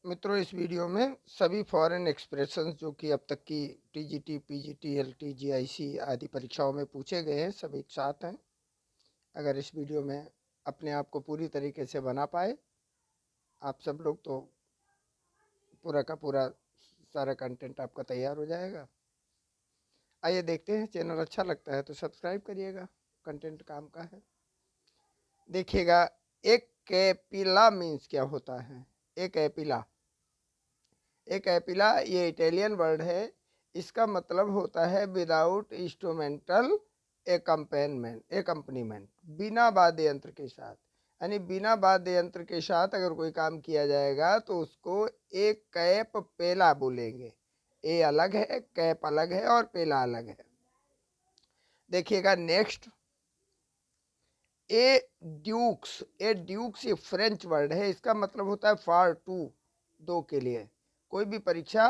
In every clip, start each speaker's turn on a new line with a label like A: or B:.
A: मित्रों, इस वीडियो में सभी फॉरेन एक्सप्रेशंस जो कि अब तक की टीजीटी, पीजीटी, एलटी, जीआईसी आदि परीक्षाओं में पूछे गए हैं, सब एक साथ हैं। अगर इस वीडियो में अपने आप को पूरी तरीके से बना पाए आप सब लोग, तो पूरा का पूरा सारा कंटेंट आपका तैयार हो जाएगा। आइए देखते हैं। चैनल अच्छा लगता है तो सब्सक्राइब करिएगा, कंटेंट काम का है। देखिएगा, एक कैपिला मीन्स क्या होता है। एक कैपिला, एक एपिला ये इटालियन वर्ड है। इसका मतलब होता है विदाउट इंस्ट्रूमेंटल एकम्पनीमेंट, बिना वाद्य यंत्र के साथ। यानी बिना वाद्य यंत्र के साथ अगर कोई काम किया जाएगा तो उसको एक कैप पेला बोलेंगे। ए अलग है, कैप अलग है और पेला अलग है। देखिएगा नेक्स्ट, ए ड्यूक्स ये फ्रेंच वर्ड है। इसका मतलब होता है फॉर टू, दो के लिए। कोई भी परीक्षा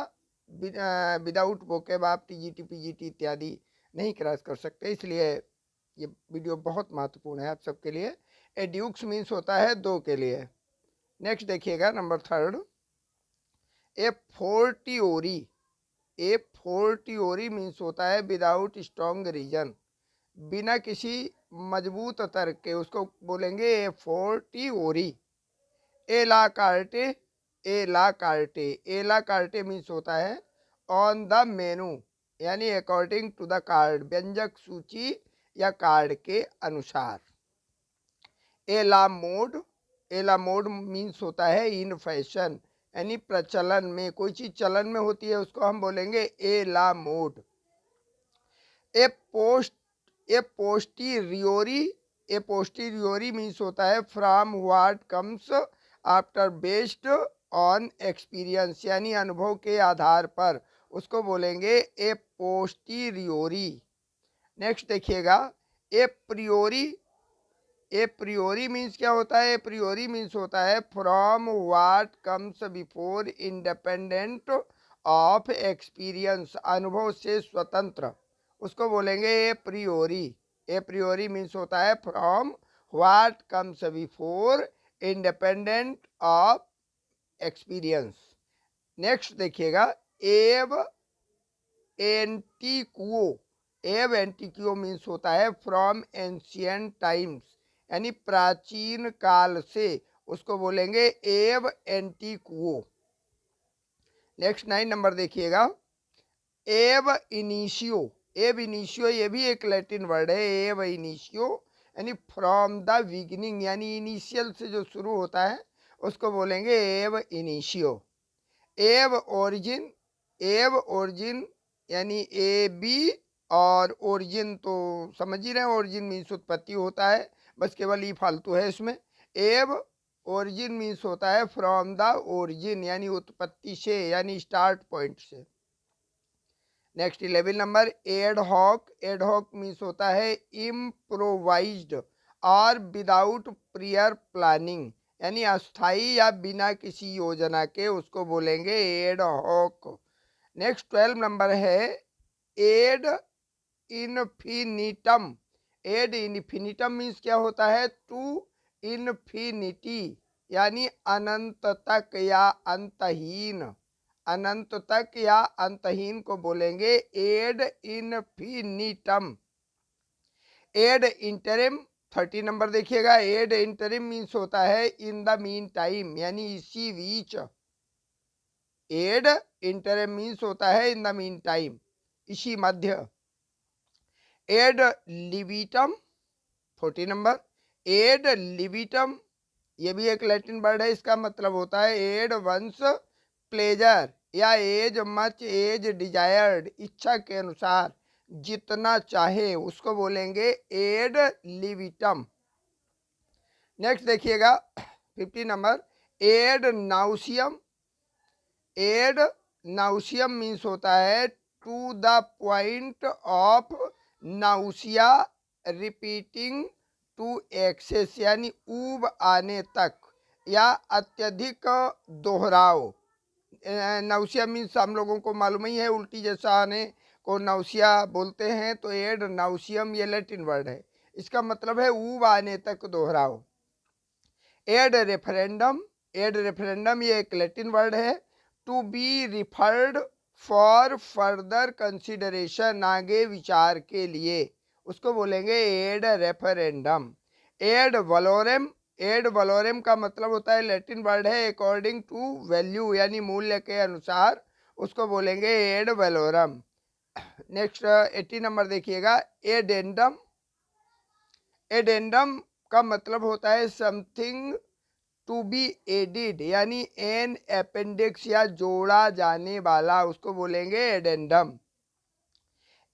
A: विदाउट वोकेब आप टीजीटी, पीजीटी इत्यादि नहीं क्रॉस कर सकते, इसलिए ये वीडियो बहुत महत्वपूर्ण है आप सबके लिए। ए ड्यूक्स मीन्स होता है दो के लिए। नेक्स्ट देखिएगा नंबर थर्ड, ए फोर्टियोरी। ए फोर्टियोरी मीन्स होता है विदाउट स्ट्रॉन्ग रीजन, बिना किसी मजबूत तर्क के उसको बोलेंगे ए फोर्टियोरी। ए ला कार्टे, ए ला कार्टे, ए ला कार्टे मीन्स होता है ऑन द मेनू, यानी अकॉर्डिंग टू द कार्ड, व्यंजक सूची या कार्ड के अनुसार। ए ला मोड, ए ला मोड मीन्स होता है इन फैशन, यानी प्रचलन में, कोई चीज चलन में होती है उसको हम बोलेंगे ए ला मोड। ए पोस्ट, ए पोस्टीरियोरी, ए पोस्टीरियोरी मीन्स होता है from what comes after based on experience, यानी अनुभव के आधार पर उसको बोलेंगे ए पोस्टीरियोरी। नेक्स्ट देखिएगा, ए प्रियोरी। ए प्रियोरी मीन्स क्या होता है। ए प्रियोरी मीन्स होता है from what comes before independent of experience, अनुभव से स्वतंत्र, उसको बोलेंगे ए प्रियोरी। ए प्रियोरी मीन्स होता है from what comes before independent of experience. Next देखिएगा, एव एंटीक्वो। एव एंटीक्वो मीन्स होता है फ्रॉम एंशियंट टाइम्स, यानी प्राचीन काल से, उसको बोलेंगे एव एंटीक्वो। नेक्स्ट 9 नंबर देखिएगा, एव इनिशियो। एव इनिशियो ये भी एक लैटिन वर्ड है। एव इनिशियो यानी फ्रॉम द बिगिनिंग, यानी इनिशियल से जो शुरू होता है उसको बोलेंगे एव इनिशियो। एव ओरिजिन, एव ओरिजिन यानी ए बी, और ओरिजिन तो समझ ही रहे हैं, ओरिजिन मीन्स उत्पत्ति होता है, बस केवल ई फालतू है इसमें। एव ओरिजिन मीन्स होता है फ्रॉम द ओरिजिन, यानी उत्पत्ति से, यानी स्टार्ट पॉइंट से। Next 11 number, ad hoc. Ad hoc means होता है इम्प्रोवाइज्ड और विदाउट प्रियर प्लानिंग, यानी अस्थाई या बिना किसी योजना के, उसको बोलेंगे एड हॉक। नेक्स्ट 12 नंबर है एड इनफिनिटम। एड इनफिनिटम मीन्स क्या होता है, टू इनफिनिटी, यानी अनंत तक या अंतहीन, अनंत तक या अंतहीन को बोलेंगे एड इनफिनिटम। एड इंटरिम 30 नंबर देखिएगा, एड इंटरिम मीन्स होता है इन द मीन टाइम, यानी इसी बीच। एड इंटरिम मीन्स होता है इन द मीन टाइम, इसी मध्य। एड लिबिटम 40 नंबर, एड लिबिटम ये भी एक लैटिन वर्ड है। इसका मतलब होता है एड वंस प्लेजर, या एज मच एज डिजायर्ड, इच्छा के अनुसार, जितना चाहे, उसको बोलेंगे एड लिबिटम। नेक्स्ट देखिएगा 50 number, ad nauseam. Ad nauseam means होता है to the point of nausea repeating to excess, यानी ऊब आने तक या अत्यधिक दोहराव। नाउसिया मीन्स हम लोगों को मालूम ही है, उल्टी जैसा आने को नाउसिया बोलते हैं, तो एड नाउसियम ये लैटिन वर्ड है, इसका मतलब है ऊब आने तक दोहराव। एड रेफरेंडम, एड रेफरेंडम ये एक लैटिन वर्ड है। To be referred for further consideration, आगे विचार के लिए, उसको बोलेंगे ad referendum. Ad valorem, ad valorem का मतलब होता है लैटिन वर्ड है अकॉर्डिंग टू वैल्यू, यानी मूल्य के अनुसार, उसको बोलेंगे एड वलोरम। नेक्स्ट 80 नंबर देखिएगा, एडेंडम। एडेंडम का मतलब होता है समथिंग टू बी एडिड, यानी एन अपेंडिक्स या जोड़ा जाने वाला, उसको बोलेंगे addendum.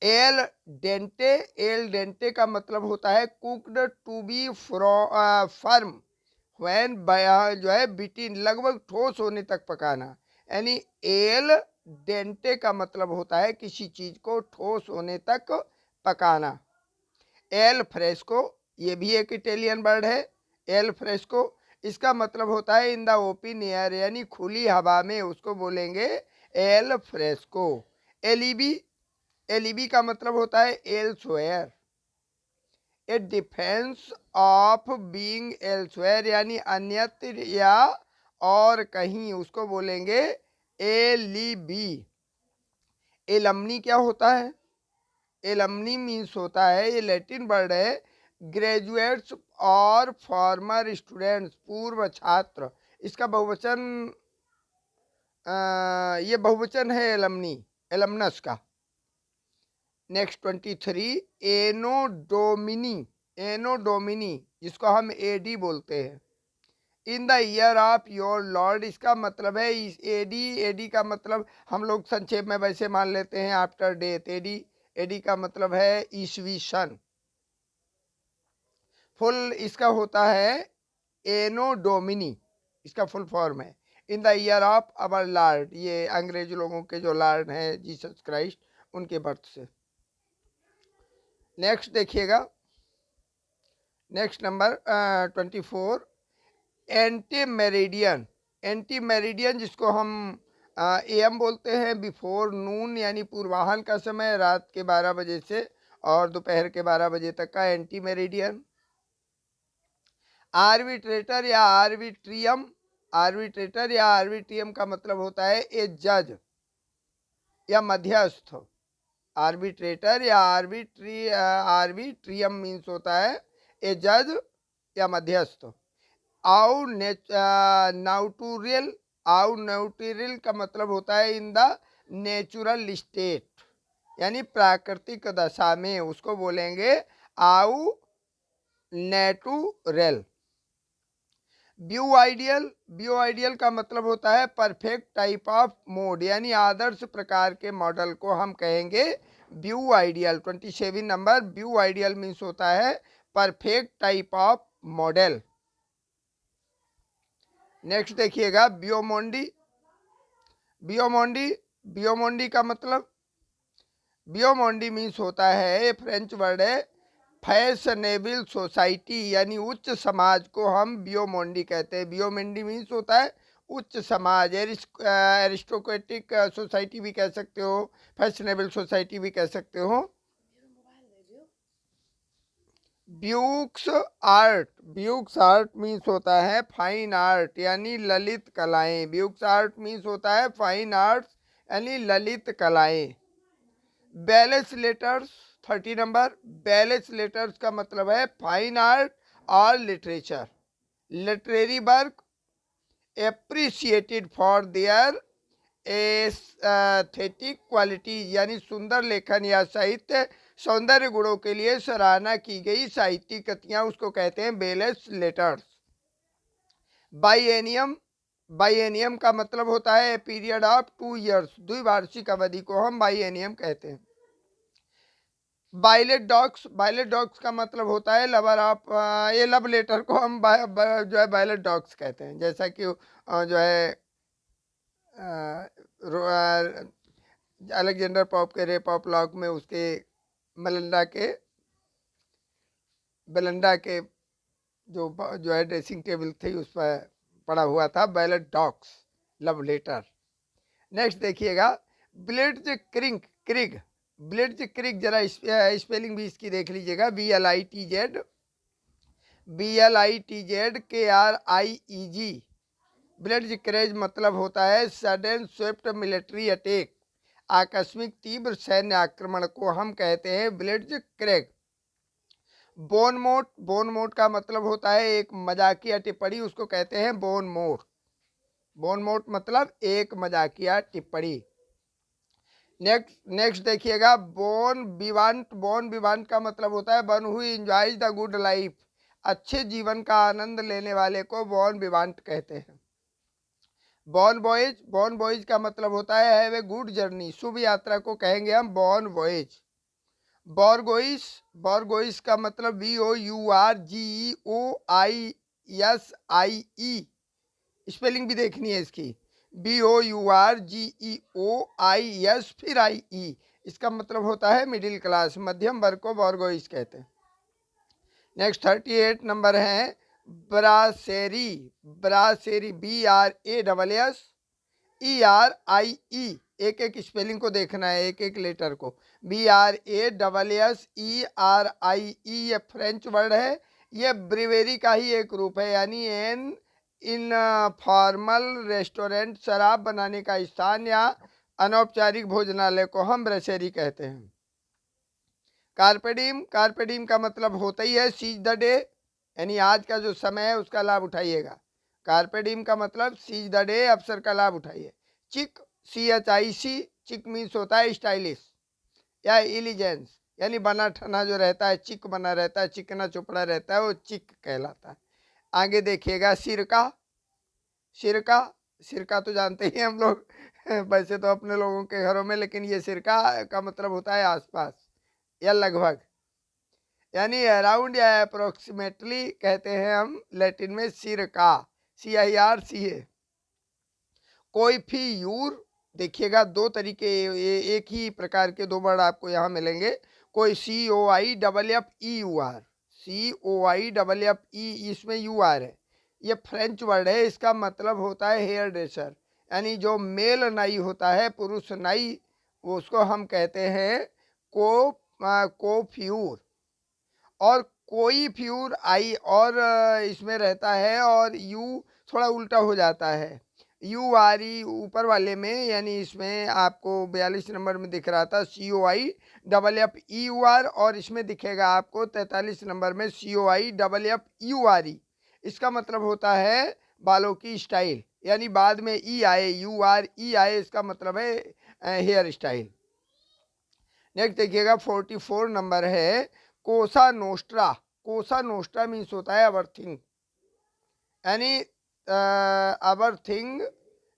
A: Al dente, L Dante का मतलब होता है cooked to be firm when, जो है बिटिन, लगभग ठोस होने तक पकाना, यानी एल डेंटे का मतलब होता है किसी चीज को ठोस होने तक पकाना। एल फ्रेस्को, ये भी एक इटालियन वर्ड है। एल फ्रेस्को, इसका मतलब होता है इन द ओपन एयर, यानी खुली हवा में, उसको बोलेंगे एल फ्रेस्को। एलिबी, एलिबी का मतलब होता है elsewhere. A defence of being elsewhere, यानी अन्यत्र या और कहीं, उसको बोलेंगे एलिबी। एलमनी क्या होता है? एलमनी मीन्स होता है, ये लैटिन वर्ड है, ग्रेजुएट्स और फॉर्मर स्टूडेंट्स, पूर्व छात्र। इसका बहुवचन, ये बहुवचन है एलमनी, एलमनस का। Next 23, Anno Domini. एनोडोमिनी जिसको हम एडी बोलते हैं। In the year of your Lord, इसका मतलब है इस एडी, एडी का मतलब हम लोग संक्षेप में वैसे मान लेते हैं आफ्टर डेथ। एडी, एडी का मतलब है ईसवी सन। फुल इसका होता है एनोडोमिनी, इसका फुल फॉर्म है in the year of our Lord, ये अंग्रेज लोगों के जो लॉर्ड हैं जीसस क्राइस्ट, उनके बर्थ से। नेक्स्ट देखिएगा, next number 24, anti meridian. Anti meridian जिसको हम एम बोलते हैं, बिफोर नून, यानी पूर्वाहन का समय, रात के 12 बजे से और दोपहर के 12 बजे तक का एंटी मेरिडियन। आर्बिट्रेटर या आर्बिट्रियम, आर्बिट्रेटर या आर्बिट्रियम का मतलब होता है ए जज या मध्यस्थ। आर्बिट्रेटर या आर्बिट्रियम मीन्स होता है ए जज या मध्यस्थ। आउ नाउटूरियल, आउ नाउटूरियल का मतलब होता है इन द नेचुरल स्टेट, यानी प्राकृतिक दशा में, उसको बोलेंगे आउ नेटुरल। व्यू आइडियल, व्यू आइडियल का मतलब होता है परफेक्ट टाइप ऑफ मोड, यानी आदर्श प्रकार के मॉडल को हम कहेंगे view ideal. 27 number, view ideal means होता है perfect type of model. Next देखिएगा, बियोमोंडी। बियोमोंडी, बियोमोंडी का मतलब, बियोमोंडी मीन्स होता है, फ्रेंच वर्ड है, फैशनेबल सोसाइटी, यानी उच्च समाज को हम बियोमोंडी कहते हैं। बियोमोंडी मीन्स होता है उच्च समाज, एरिस्टोक्रेटिक सोसाइटी भी कह सकते हो, फैशनेबल सोसाइटी भी कह सकते हो। ब्यूक्स आर्ट, ब्यूक्स आर्ट मीन्स होता है फाइन आर्ट, यानी ललित कलाएं। ब्यूक्स आर्ट मीन्स होता है फाइन आर्ट्स, यानी ललित कलाएं। Balance letters, 30 number, balance letters का मतलब है फाइन आर्ट और literature, literary work appreciated for their aesthetic quality, यानी सुंदर लेखन या साहित्य सौंदर्य गुणों के लिए सराहना की गई साहित्यिक कृतियां, उसको कहते हैं बैलेंस लेटर्स। बाइएनियम, बाइएनियम का मतलब होता है पीरियड ऑफ 2 इयर्स, द्विवार्षिक अवधि को हम बाइएनियम कहते हैं। वायलेट डॉग्स, वायलेट डॉग्स का मतलब होता है लवर ऑफ, ये लव लेटर को हम जो है वायलेट डॉग्स कहते हैं, जैसा कि जो है अलेक्जेंडर पॉप के रेप ऑफ लॉक में उसके बेलंडा के जो है ड्रेसिंग टेबल थी उस पर पड़ा हुआ था billet doux, love letter. Next देखिएगा, blitzkrieg, krieg, blitzkrieg, जरा स्पेलिंग भी इसकी देख लीजिएगा, BLITZ, BLITZ KRIEG, ब्लिट्ज़क्रेग मतलब होता है सडन स्विफ्ट मिलिट्री अटैक, आकस्मिक तीव्र सैन्य आक्रमण को हम कहते हैं ब्लिट्ज़क्रेग। बोन मोट, बोन मोट का मतलब होता है एक मजाकिया टिप्पणी, उसको कहते हैं बोन मोट। बोन मोट मतलब एक मजाकिया टिप्पणी। नेक्स्ट देखिएगा बोन विवांट। बोन विवांट का मतलब होता है one who enjoys the good life, अच्छे जीवन का आनंद लेने वाले को बोन विवांट कहते हैं। बॉन वॉयज, बॉन वॉयज का मतलब होता है हैव ए गुड जर्नी, शुभ यात्रा को कहेंगे हम बॉन वॉयज। बॉरगोइस, बॉरगोइस का मतलब BOURGOISIE, स्पेलिंग भी देखनी है इसकी, BOURGEOIS फिर IE, इसका मतलब होता है मिडिल क्लास, मध्यम वर्ग को बॉरगोइस कहते हैं। नेक्स्ट 38 नंबर है ब्रासेरी। ब्रासेरी BRASSERIE, एक एक स्पेलिंग को देखना है, एक एक लेटर को। BRASSERIE, ये फ्रेंच वर्ड है, ये ब्रिवेरी का ही एक रूप है, यानी एन इनफॉर्मल रेस्टोरेंट, शराब बनाने का स्थान या अनौपचारिक भोजनालय को हम ब्रेसेरी कहते हैं। कार्पेडियम, कार्पेडियम का मतलब होता ही है सीज द डे, यानी आज का जो समय है उसका लाभ उठाइएगा। कार्पेडियम का मतलब सीज द डे, अवसर का लाभ उठाइए। चिक, CHIC, चिक मीन्स होता है स्टाइलिश या एलिजेंस, यानी बना ठना जो रहता है, चिक बना रहता है, चिकना चुपड़ा रहता है, वो चिक कहलाता है। आगे देखिएगा सिरका। सिरका, सिरका तो जानते ही हम लोग वैसे तो अपने लोगों के घरों में, लेकिन ये सिरका का मतलब होता है आसपास या लगभग, यानी अराउंड या अप्रोक्सीमेटली कहते हैं हम लैटिन में सिरका, CIRCA। कोइफियूर, देखिएगा दो तरीके, एक ही प्रकार के दो वर्ड आपको यहाँ मिलेंगे। कोई COIFFEUR, COIFFE, इसमें UR है, ये फ्रेंच वर्ड है, इसका मतलब होता है हेयर ड्रेसर, यानी जो मेल नाई होता है, पुरुष नाई, उसको हम कहते हैं कोफ्यूर। और कोई फ्यूर आई और इसमें रहता है, और यू थोड़ा उल्टा हो जाता है, URE ऊपर वाले में, यानी इसमें आपको 42 नंबर में दिख रहा था COIFFEUR, और इसमें दिखेगा आपको 43 नंबर में COIFFURE। इसका मतलब होता है बालों की स्टाइल, यानी बाद में ई आए, URE आए, इसका मतलब है हेयर स्टाइल। नेक्स्ट देखिएगा 44 नंबर है कोसा नोस्ट्रा। कोसा नोस्ट्रा मीन्स होता है अबर्थिंग, यानी अबर्थिंग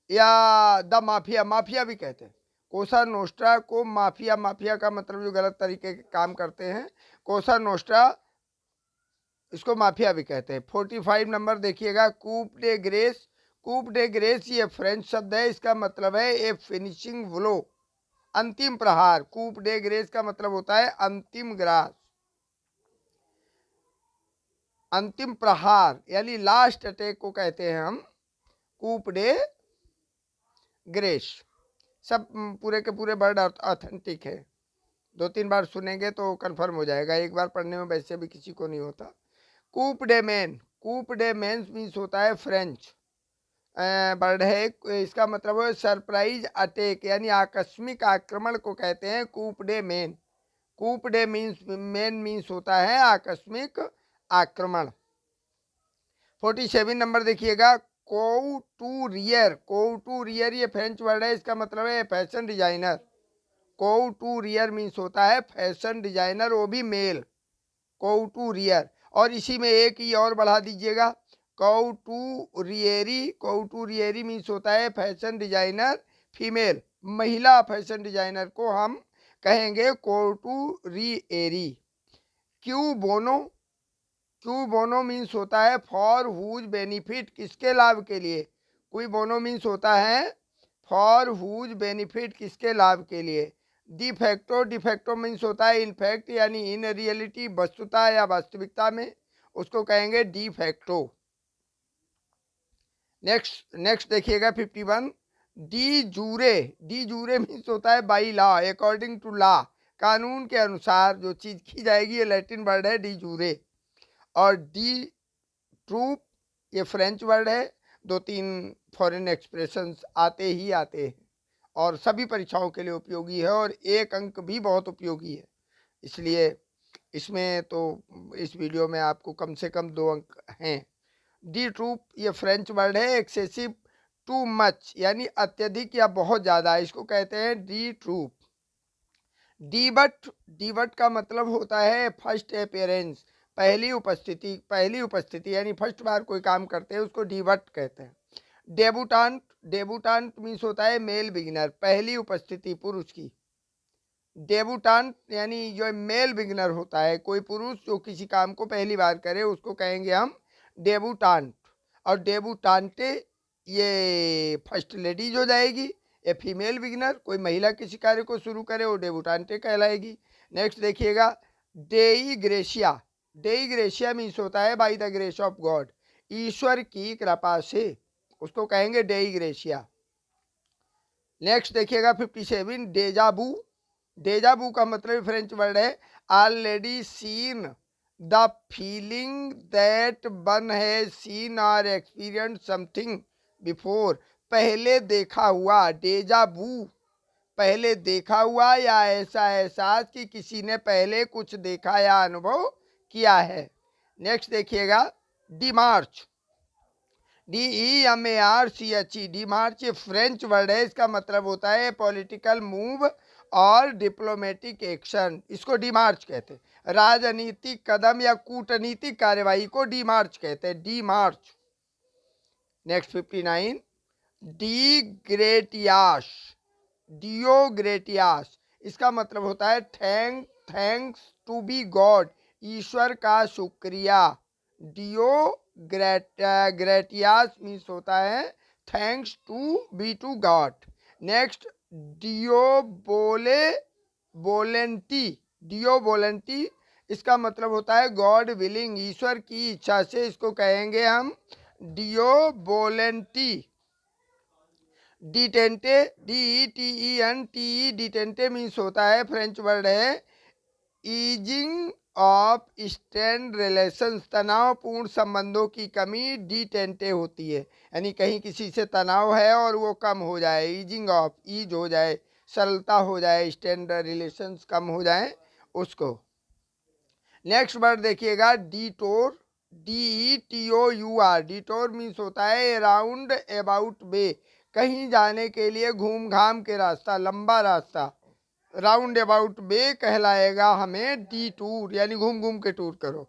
A: या द माफिया, माफिया भी कहते हैं। कोसा नोस्ट्रा को माफिया, माफिया का मतलब जो गलत तरीके के काम करते हैं, कोसा नोस्ट्रा, इसको माफिया भी कहते हैं। 45 नंबर देखिएगा कूप डे ग्रेस। कूप डे ग्रेस ये फ्रेंच शब्द है, इसका मतलब है ए फिनिशिंग ब्लो, अंतिम प्रहार। कूप डे ग्रेस का मतलब होता है अंतिम ग्रास, अंतिम प्रहार, यानी लास्ट अटैक को कहते हैं हम कूप डे ग्रेस। सब पूरे के पूरे वर्ड ऑथेंटिक है, 2-3 बार सुनेंगे तो कंफर्म हो जाएगा, एक बार पढ़ने में वैसे भी किसी को नहीं होता। कूप डे मैन, कूप डे मैन मीन्स होता है फ्रेंच वर्ड है, इसका मतलब है सरप्राइज अटैक, यानी आकस्मिक आक्रमण को कहते हैं कूप डे मैन। कूप डे मीन्स मैन मीन्स होता है आकस्मिक आक्रमण। 47 नंबर देखिएगा कोटूरियर। कोटूरियर ये फ्रेंच वर्ड है, इसका मतलब है फैशन डिजाइनर। कोटूरियर मीन्स होता है फैशन डिजाइनर, वो भी मेल, कोटूरियर। और इसी में एक ही और बढ़ा दीजिएगा कोटूरियरी। कोटूरियरी मीन्स होता है फैशन डिजाइनर फीमेल, महिला फैशन डिजाइनर को हम कहेंगे कोटूरियरी। क्यू बोनो, क्यू बोनो मीन्स होता है फॉर हुज बेनिफिट, किसके लाभ के लिए। क्यू बोनो मीन्स होता है फॉर हुज बेनिफिट, किसके लाभ के लिए। डिफेक्टो, डिफेक्टो मीन्स होता है इनफैक्ट, यानी इन रियलिटी, वस्तुता या वास्तविकता में, उसको कहेंगे डिफेक्टो। नेक्स्ट देखिएगा 51 de jure. De jure means होता है by law, according to law, कानून के अनुसार जो चीज़ की जाएगी, ये लैटिन वर्ड है डी जूरे। और डी ट्रूप ये फ्रेंच वर्ड है, 2-3 फॉरेन एक्सप्रेशंस आते ही आते हैं और सभी परीक्षाओं के लिए उपयोगी है और एक अंक भी बहुत उपयोगी है। इसलिए इसमें तो इस वीडियो में आपको कम से कम 2 अंक हैं। डी ट्रूप ये फ्रेंच वर्ड है, एक्सेसिव, टू मच यानी अत्यधिक या बहुत ज़्यादा, इसको कहते हैं डी ट्रूप। डीबट, डीबट का मतलब होता है फर्स्ट अपीयरेंस, पहली उपस्थिति यानी फर्स्ट बार कोई काम करते हैं उसको डीबट कहते हैं। डेबुटांट, डेबुटांट मीन्स होता है मेल बिगिनर, पहली उपस्थिति पुरुष की। डेबुटांट यानी जो मेल बिगिनर होता है, कोई पुरुष जो किसी काम को पहली बार करे उसको कहेंगे हम डेबुटांट। और डेबुटांटे ये फर्स्ट लेडीज हो जाएगी। ये फीमेल बिगिनर, कोई महिला किसी कार्य को शुरू करे वो डेबुटांटे कहलाएगी। नेक्स्ट देखिएगा डेई ग्रेशिया, डेई ग्रेशिया मीन्स होता है by the grace of God, ईश्वर की कृपा से, उसको कहेंगे डेई ग्रेशिया। नेक्स्ट देखिएगा 57 डेजाबू, डेजाबू का मतलब फ्रेंच वर्ड है already seen, the feeling that one has seen और एक्सपीरियंस समथिंग बिफोर, पहले देखा हुआ, डेजाबू पहले देखा हुआ या ऐसा एहसास कि किसी ने पहले कुछ देखा या अनुभव किया है। नेक्स्ट देखिएगा डिमार्च, DEMARCHE, डिमार्च ये फ्रेंच वर्ड है, इसका मतलब होता है पॉलिटिकल मूव और डिप्लोमेटिक एक्शन, इसको डिमार्च कहते हैं। राजनीतिक कदम या कूटनीतिक कार्यवाही को डिमार्च कहते हैं, डिमार्च। नेक्स्ट 59 डीग्रेटियास, डियोग्रेटियास, इसका मतलब होता है थैंक्स टू बी गॉड, ईश्वर का शुक्रिया। ग्रेटियास मीन्स होता है thanks to be to God. Next deo volente, इसका मतलब होता है गॉड विलिंग, ईश्वर की इच्छा से, इसको कहेंगे हम डियोबोलेंटी। डिटेंटे, DETENTE, डिटेंटे मीन्स होता है फ्रेंच वर्ड है ईजिंग ऑफ स्ट्रेंड रिलेशंस, तनावपूर्ण संबंधों की कमी डिटेंटे होती है, यानी कहीं किसी से तनाव है और वो कम हो जाए, ईजिंग ऑफ, ईज हो जाए, सरलता हो जाए, स्ट्रेंड रिलेशंस कम हो जाए उसको। नेक्स्ट वर्ड देखिएगा डिटोर, DETOUR, डिटोर मीन्स होता है अराउंड अबाउट वे, कहीं जाने के लिए घूम घाम के रास्ता, लंबा रास्ता, राउंड अबाउट वे कहलाएगा हमें डी टूर, यानी घूम घूम के टूर करो।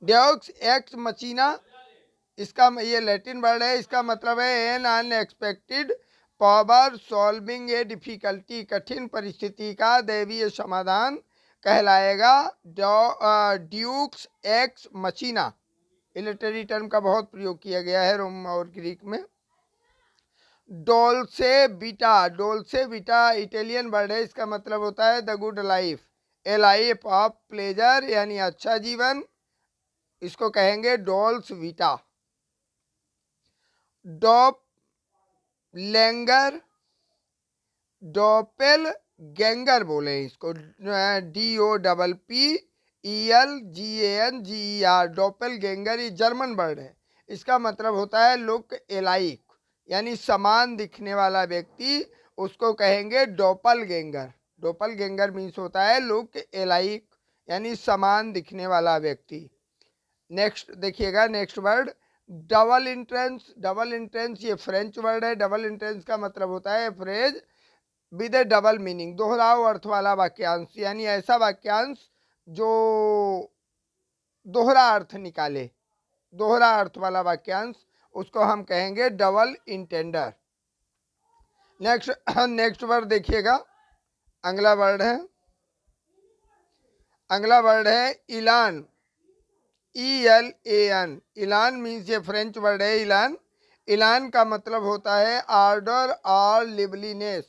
A: डेक्स एक्स मचीना, इसका ये लैटिन वर्ड है, इसका मतलब है N unexpected power solving a difficulty, कठिन परिस्थिति का दैवीय समाधान कहलाएगा ड्यूक्स एक्स मचीना। इलिटरी टर्म का बहुत प्रयोग किया गया है रोम और ग्रीक में। Dolce beta, Dolce beta Italian word है, इसका मतलब होता है the good life, A life of pleasure यानी अच्छा जीवन, इसको कहेंगे डोल्स बीटा। डॉप लैंगर, डोपेल गैंगर बोले इसको, DOPPELGANGER, डोपेल गैंगर ये जर्मन वर्ड है, इसका मतलब होता है लुक एलाइक, यानी समान दिखने वाला व्यक्ति, उसको कहेंगे डोपल गैंगर। डोपल गैंगर मीन्स होता है लुक एलाइक, यानी समान दिखने वाला व्यक्ति। नेक्स्ट देखिएगा next word double entrance, double entrance ये फ्रेंच वर्ड है। डबल इंट्रेंस का मतलब होता है phrase with A double meaning, दोहराव अर्थ वाला वाक्यांश, यानी ऐसा वाक्यांश जो दोहरा अर्थ निकाले, दोहरा अर्थ वाला वाक्यांश, उसको हम कहेंगे डबल इंटेंडर। नेक्स्ट वर्ड देखिएगा, अगला वर्ड है इलान, ELAN, इलान मीन्स ये फ्रेंच वर्ड है इलान। इलान का मतलब होता है आर्डर और लिवलीनेस,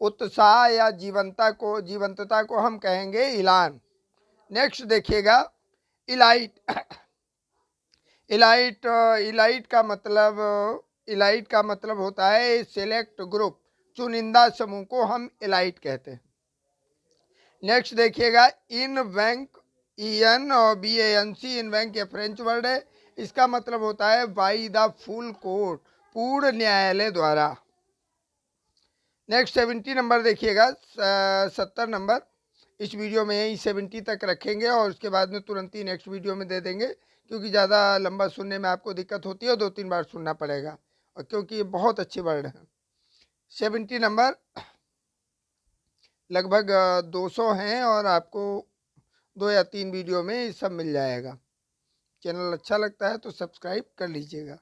A: उत्साह या जीवंतता को हम कहेंगे इलान। नेक्स्ट देखिएगा इलाइट, इलाइट का मतलब होता है सिलेक्ट ग्रुप, चुनिंदा समूह को हम इलाइट कहते हैं। नेक्स्ट देखिएगा इन बैंक, EN और BANC, इन बैंक ये फ्रेंच वर्ड है। इसका मतलब होता है बाई द फुल कोर्ट, पूर्ण न्यायालय द्वारा। नेक्स्ट 70 नंबर देखिएगा, 70 नंबर इस वीडियो में यही 70 तक रखेंगे और उसके बाद में तुरंत ही नेक्स्ट वीडियो में दे देंगे, क्योंकि ज़्यादा लंबा सुनने में आपको दिक्कत होती है और 2-3 बार सुनना पड़ेगा, और क्योंकि ये बहुत अच्छे वर्ड हैं। 70 नंबर लगभग 200 हैं और आपको 2 या 3 वीडियो में ये सब मिल जाएगा। चैनल अच्छा लगता है तो सब्सक्राइब कर लीजिएगा,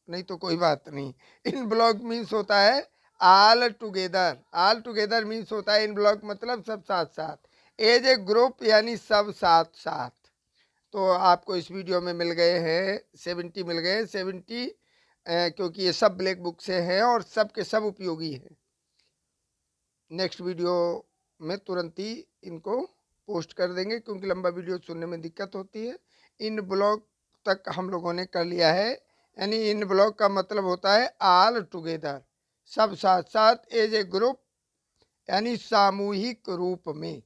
A: नहीं तो कोई बात नहीं। इन ब्लॉग मीन्स होता है all together, all together means होता है इन ब्लॉग मतलब सब साथ साथ, एज ए ग्रुप यानी सब साथ साथ। तो आपको इस वीडियो में मिल गए हैं 70, मिल गए 70, क्योंकि ये सब ब्लैक बुक से हैं और सब के सब उपयोगी हैं। नेक्स्ट वीडियो में तुरंत ही इनको पोस्ट कर देंगे, क्योंकि लंबा वीडियो सुनने में दिक्कत होती है। इन ब्लॉग तक हम लोगों ने कर लिया है, यानी इन ब्लॉग का मतलब होता है ऑल टुगेदर, सब साथ साथ, एज ए ग्रुप यानी सामूहिक रूप में।